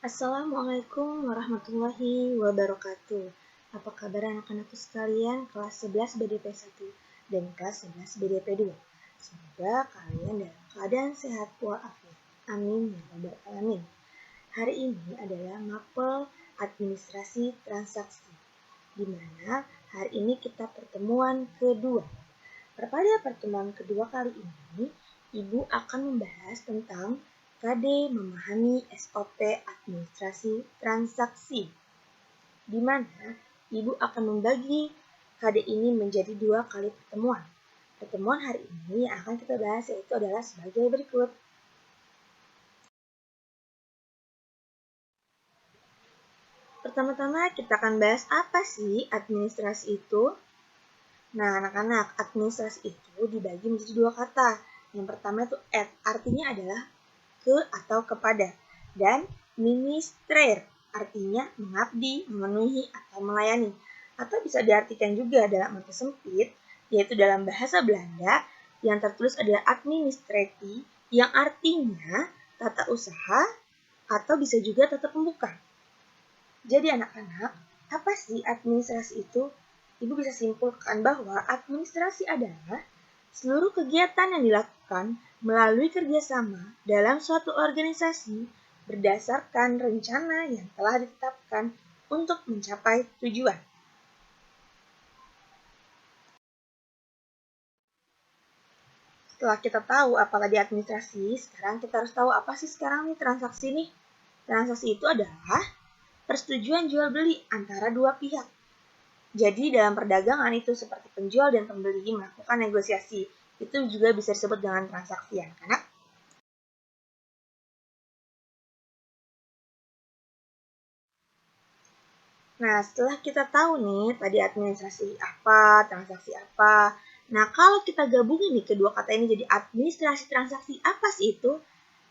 Assalamualaikum warahmatullahi wabarakatuh. Apa kabar anak-anakku sekalian kelas 11 BDP 1 dan kelas 11 BDP 2? Semoga kalian dalam keadaan sehat walafiat. Amin ya rabbal alamin. Hari ini adalah mapel administrasi transaksi, di mana hari ini kita pertemuan kedua. Pada pertemuan kedua kali ini, Ibu akan membahas tentang KD memahami SOP administrasi transaksi, di mana Ibu akan membagi KD ini menjadi 2 kali pertemuan. Pertemuan hari ini yang akan kita bahas yaitu adalah sebagai berikut. Pertama-tama kita akan bahas apa sih administrasi itu. Nah, anak-anak, administrasi itu dibagi menjadi 2 kata. Yang pertama itu at, artinya adalah ke atau kepada, dan ministrer, artinya mengabdi, memenuhi, atau melayani. Atau bisa diartikan juga dalam arti sempit, yaitu dalam bahasa Belanda yang tertulis adalah administrati, yang artinya tata usaha, atau bisa juga tata pembuka. Jadi anak-anak, apa sih administrasi itu? Ibu bisa simpulkan bahwa administrasi adalah seluruh kegiatan yang dilakukan melalui kerjasama dalam suatu organisasi berdasarkan rencana yang telah ditetapkan untuk mencapai tujuan. Setelah kita tahu apa tadi administrasi, sekarang kita harus tahu apa sih sekarang nih transaksi nih. Transaksi itu adalah persetujuan jual beli antara dua pihak. Jadi dalam perdagangan itu seperti penjual dan pembeli melakukan negosiasi. Itu juga bisa disebut dengan transaksi ya, anak. Nah, setelah kita tahu nih tadi administrasi apa, transaksi apa. Nah, kalau kita gabungin nih kedua kata ini jadi administrasi transaksi, apa sih itu?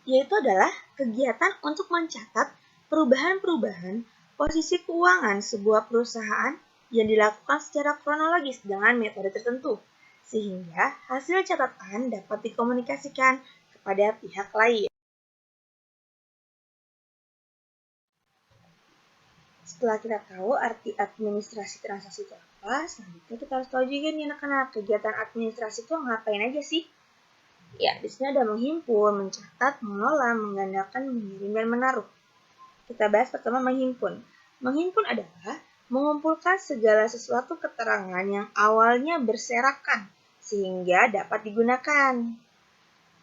Yaitu adalah kegiatan untuk mencatat perubahan-perubahan posisi keuangan sebuah perusahaan yang dilakukan secara kronologis dengan metode tertentu, sehingga hasil catatan dapat dikomunikasikan kepada pihak lain. Setelah kita tahu arti administrasi transaksi itu apa, selanjutnya kita harus tahu juga nih anak-anak, kegiatan administrasi itu ngapain aja sih? Ya, di sini ada menghimpun, mencatat, mengelola, menggandakan, mengirim, dan menaruh. Kita bahas pertama menghimpun. Menghimpun adalah mengumpulkan segala sesuatu keterangan yang awalnya berserakan sehingga dapat digunakan.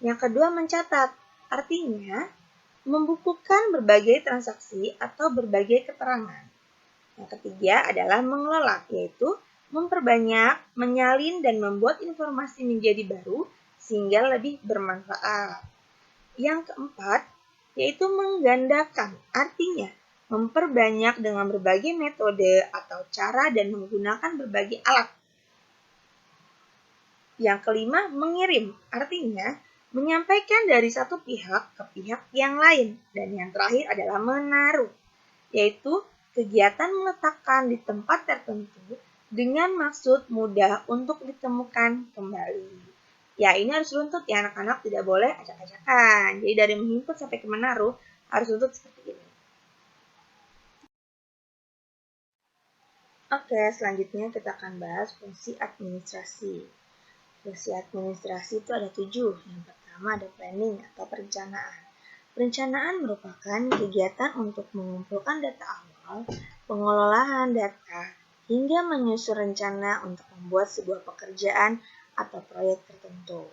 Yang kedua mencatat, artinya membukukan berbagai transaksi atau berbagai keterangan. Yang ketiga adalah mengelola, yaitu memperbanyak, menyalin, dan membuat informasi menjadi baru sehingga lebih bermanfaat. Yang keempat, yaitu menggandakan, artinya memperbanyak dengan berbagai metode atau cara dan menggunakan berbagai alat. Yang kelima, mengirim, artinya menyampaikan dari satu pihak ke pihak yang lain. Dan yang terakhir adalah menaruh, yaitu kegiatan meletakkan di tempat tertentu dengan maksud mudah untuk ditemukan kembali. Ya, ini harus runtut ya anak-anak, tidak boleh acak-acakan. Jadi dari menghimpun sampai ke menaruh harus runtut seperti ini. Oke, selanjutnya kita akan bahas fungsi administrasi. Fungsi administrasi itu ada 7. Yang pertama ada planning atau perencanaan. Perencanaan merupakan kegiatan untuk mengumpulkan data awal, pengelolaan data, hingga menyusun rencana untuk membuat sebuah pekerjaan atau proyek tertentu.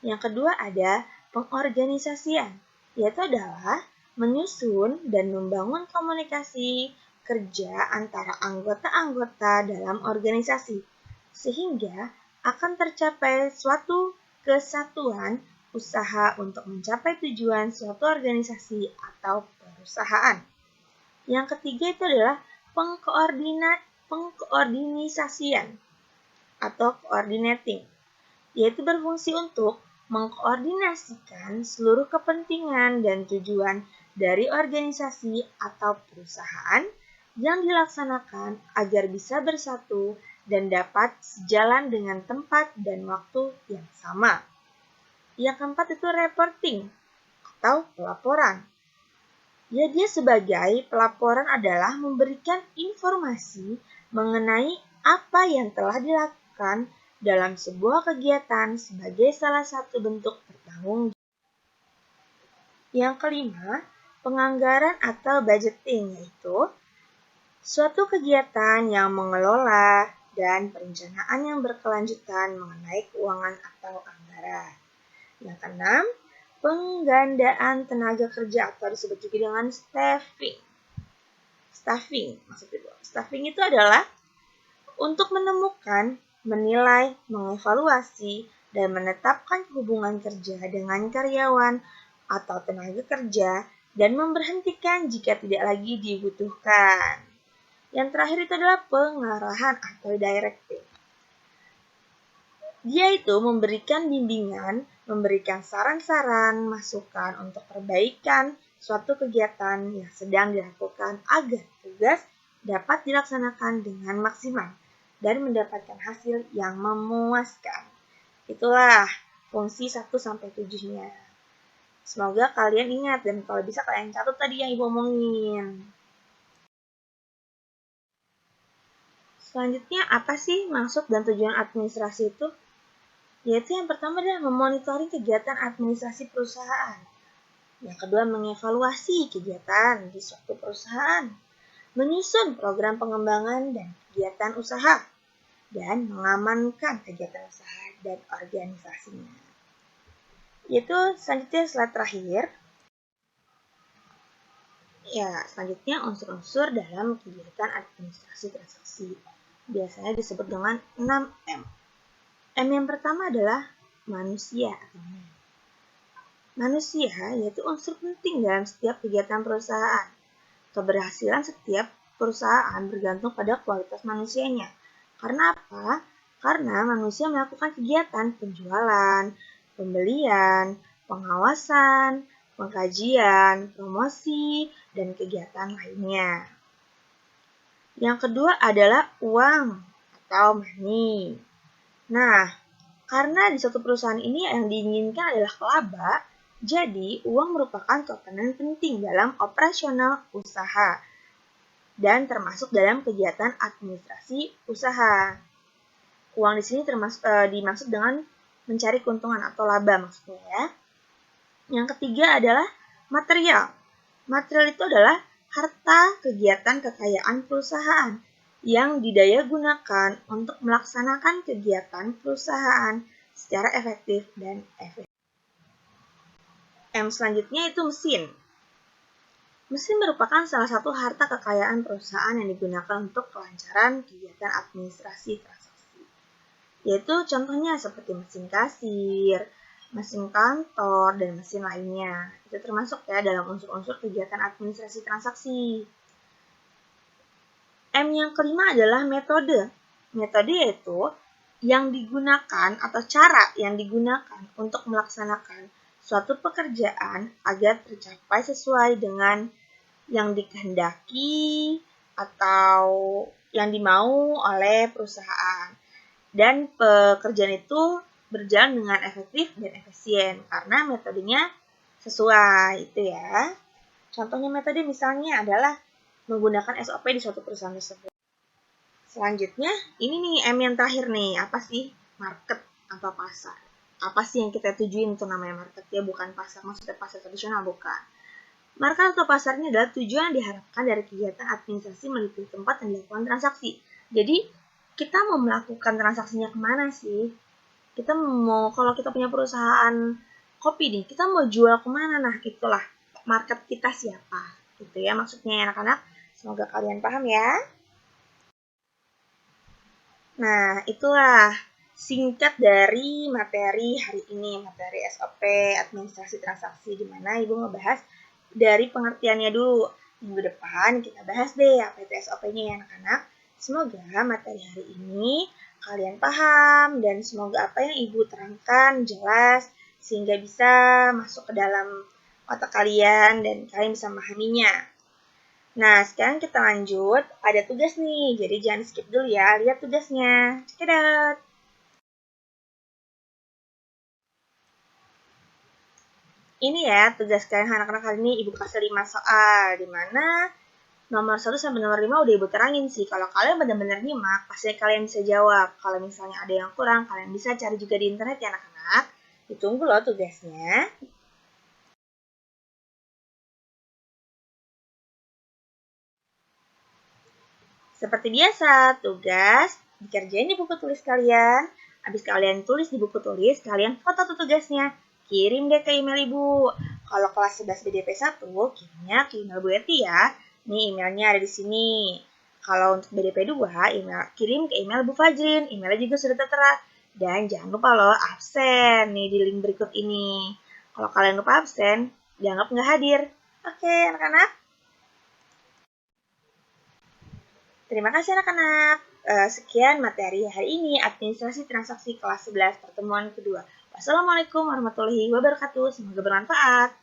Yang kedua ada pengorganisasian, yaitu adalah menyusun dan membangun komunikasi kerja antara anggota-anggota dalam organisasi, sehingga akan tercapai suatu kesatuan usaha untuk mencapai tujuan suatu organisasi atau perusahaan. Yang ketiga itu adalah pengkoordinasian atau coordinating, yaitu berfungsi untuk mengkoordinasikan seluruh kepentingan dan tujuan dari organisasi atau perusahaan yang dilaksanakan agar bisa bersatu dan dapat sejalan dengan tempat dan waktu yang sama. Yang keempat itu reporting atau pelaporan, Ya, dia sebagai pelaporan adalah memberikan informasi mengenai apa yang telah dilakukan dalam sebuah kegiatan sebagai salah satu bentuk bertanggung jawab. Yang kelima, penganggaran atau budgeting, yaitu suatu kegiatan yang mengelola dan perencanaan yang berkelanjutan mengenai keuangan atau anggaran. Yang keenam, penggandaan tenaga kerja atau disebut juga dengan staffing. Staffing itu adalah untuk menemukan, menilai, mengevaluasi, dan menetapkan hubungan kerja dengan karyawan atau tenaga kerja dan memberhentikan jika tidak lagi dibutuhkan. Yang terakhir itu adalah pengarahan atau directing. Dia itu memberikan bimbingan, memberikan saran-saran, masukan untuk perbaikan suatu kegiatan yang sedang dilakukan agar tugas dapat dilaksanakan dengan maksimal dan mendapatkan hasil yang memuaskan. Itulah fungsi 1-7-nya. Semoga kalian ingat dan kalau bisa kalian catat tadi yang Ibu omongin. Selanjutnya, apa sih maksud dan tujuan administrasi itu? Yaitu yang pertama adalah memonitoring kegiatan administrasi perusahaan. Yang kedua, mengevaluasi kegiatan di suatu perusahaan. Menyusun program pengembangan dan kegiatan usaha. Dan mengamankan kegiatan usaha dan organisasinya. Yaitu selanjutnya slide terakhir. Ya, selanjutnya unsur-unsur dalam kegiatan administrasi transaksi. Biasanya disebut dengan 6M. M yang pertama adalah manusia atau man. Manusia yaitu unsur penting dalam setiap kegiatan perusahaan. Keberhasilan setiap perusahaan bergantung pada kualitas manusianya. Karena apa? Karena manusia melakukan kegiatan penjualan, pembelian, pengawasan, pengkajian, promosi, dan kegiatan lainnya. Yang kedua adalah uang atau money. Nah, karena di suatu perusahaan ini yang diinginkan adalah laba, jadi uang merupakan komponen penting dalam operasional usaha dan termasuk dalam kegiatan administrasi usaha. Uang di sini dimaksud dengan mencari keuntungan atau laba maksudnya ya. Yang ketiga adalah material. Material itu adalah harta kegiatan kekayaan perusahaan yang didaya-gunakan untuk melaksanakan kegiatan perusahaan secara efektif dan efisien. M selanjutnya itu mesin. Mesin merupakan salah satu harta kekayaan perusahaan yang digunakan untuk kelancaran kegiatan administrasi transaksi. Yaitu contohnya seperti mesin kasir, mesin kantor, dan mesin lainnya. Itu termasuk ya dalam unsur-unsur kegiatan administrasi transaksi. M yang kelima adalah metode. Metode yaitu yang digunakan atau cara yang digunakan untuk melaksanakan suatu pekerjaan agar tercapai sesuai dengan yang dikehendaki atau yang dimau oleh perusahaan. Dan pekerjaan itu berjalan dengan efektif dan efisien karena metodenya sesuai itu ya. Contohnya metode misalnya adalah menggunakan SOP di suatu perusahaan tersebut. Selanjutnya, ini nih M yang terakhir nih, apa sih? Market atau pasar. Apa sih yang kita tujuin itu namanya market ya, bukan pasar, maksudnya pasar tradisional bukan. Market atau pasar ini adalah tujuan yang diharapkan dari kegiatan administrasi meliputi tempat yang dilakukan transaksi. Jadi, kita mau melakukan transaksinya kemana sih? Kita mau, kalau kita punya perusahaan kopi nih, kita mau jual kemana? Nah, itulah market kita siapa. Gitu ya maksudnya anak-anak. Semoga kalian paham ya. Nah, itulah singkat dari materi hari ini, materi SOP administrasi transaksi, di mana Ibu ngebahas dari pengertiannya dulu. Minggu depan kita bahas deh apa itu SOP-nya ya anak-anak. Semoga materi hari ini kalian paham dan semoga apa yang Ibu terangkan jelas sehingga bisa masuk ke dalam otak kalian dan kalian bisa memahaminya. Nah, sekarang kita lanjut. Ada tugas nih, jadi jangan skip dulu ya. Lihat tugasnya. Check it out. Ini ya tugas kalian anak-anak kali ini Ibu kasih 5 soal, di mana nomor 1 sampai nomor 5 udah Ibu terangin sih. Kalau kalian benar-benar nyimak, pasti kalian bisa jawab. Kalau misalnya ada yang kurang, kalian bisa cari juga di internet ya anak-anak. Ditunggu loh tugasnya. Seperti biasa, tugas dikerjain di buku tulis kalian. Habis kalian tulis di buku tulis, kalian foto tuh tugasnya. Kirim deh ke email Ibu. Kalau kelas 11 BDP 1, kirimnya ke email Bu Eti ya. Nih emailnya ada di sini. Kalau untuk BDP 2, kirim ke email Bu Fajrin. Emailnya juga sudah tertera. Dan jangan lupa loh absen nih di link berikut ini. Kalau kalian lupa absen, dianggap nggak hadir. Oke anak-anak. Terima kasih anak-anak. Sekian materi hari ini, administrasi transaksi kelas 11 pertemuan kedua. Wassalamualaikum warahmatullahi wabarakatuh. Semoga bermanfaat.